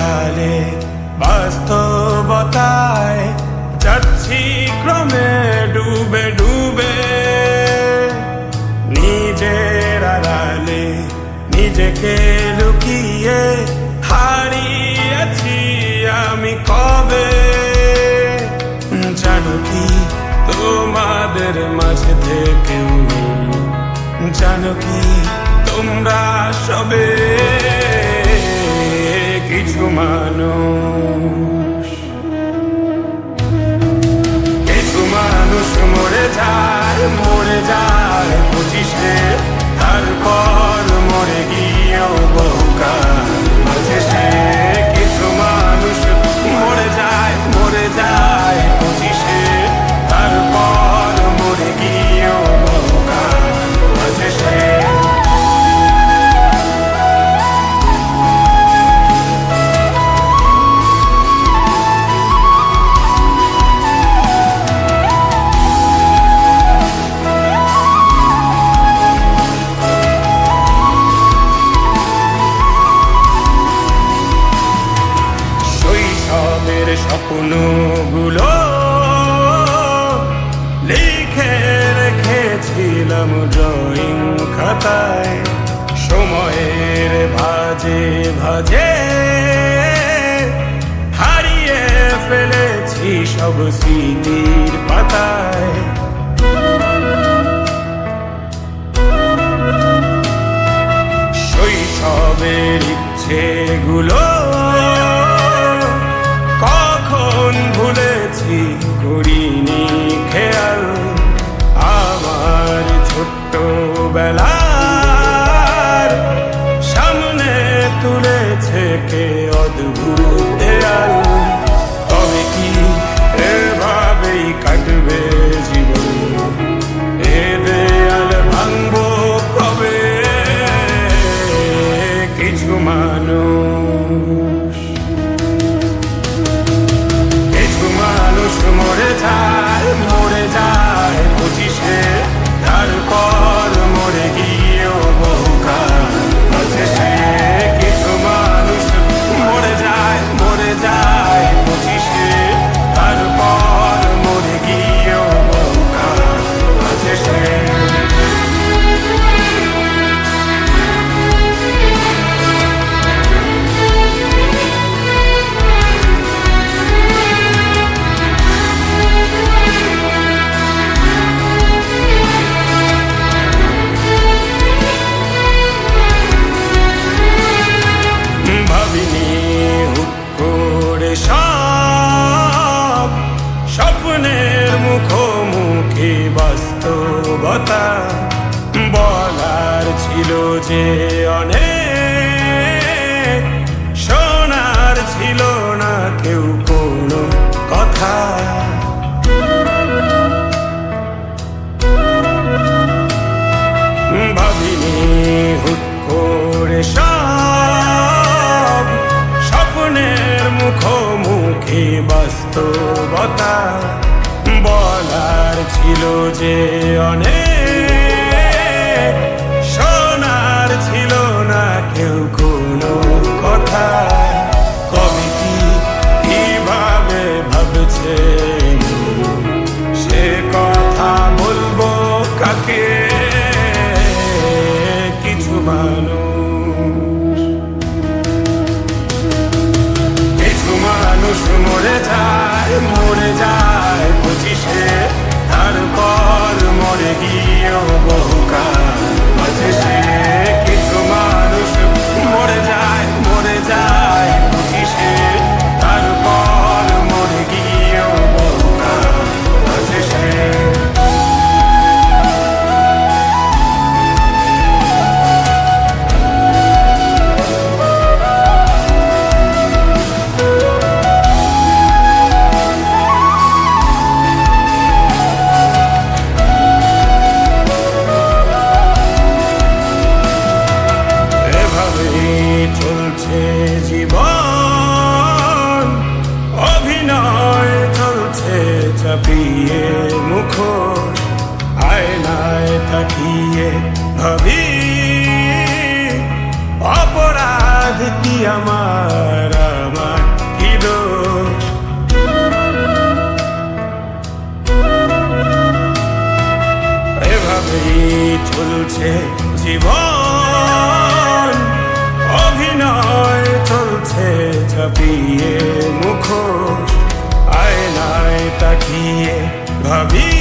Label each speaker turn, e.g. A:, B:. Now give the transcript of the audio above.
A: কালে বাস্তবতায় যাচ্ছি ক্রমে ডুবে ডুবে, নিজের আড়ালে নিজেকে লুকিয়ে হারিয়েছি আমি কবে। জানো কি তোমাদের মাঝে থেকেও নেই, জানো কি তোমরা সবে কিছু মানুষ, কিছু মানুষ মরে যায় 25-এ, তারপর মরে গিয়েও বহুকাল আছে সে। কিছু মানুষ মরে যায় 25-এ, তারপর মরে গিয়েও বহুকাল আছে সে। স্বপ্নগুলো লিখে রেখেছিলাম ড্রয়িং খাতায়, সময়ের ভাজে ভাজে হারিয়ে ফেলেছি সব স্মৃতির পাতায়। শৈশবের ইচ্ছেগুলো কখন ভুলেছি করিনি খেয়াল, আমার ছোট্টবেলার সামনে তুলেছে কে অদ্ভুত দেয়াল। তবে কি এভাবেই কাটবে জীবন, এ দেয়াল ভাঙবো কবে? কিছু মানুষ, মরে যায় 25-এ, তারপর মরে গিয়েও বহুকাল আছে সে। কিছু মানুষ মরে যায় 25-এ, তারপর মরে গিয়েও বহুকাল আছে সে। সব স্বপ্নের মুখোমুখি বাস্তবতা, বলার ছিল যে অনেক, শোনার ছিল না কেউ কোনো কথা। ভাবিনি হুট করে সব স্বপ্নের মুখোমুখি বাস্তবতা, বলার ছিল যে অনেক, শোনার ছিল না কেউ কোনো কথা। কবি কি কিভাবে ভাবছে সে কথা বলবো কাকে? কিছু মানুষ, কিছু মানুষ মরে যায় 25-এ, তারপর মরে গিয়ে চলছে জীবন, অভিনয় চলছে ছাপিয়ে মুখোশ, আয়নায় তাকিয়ে ভাবি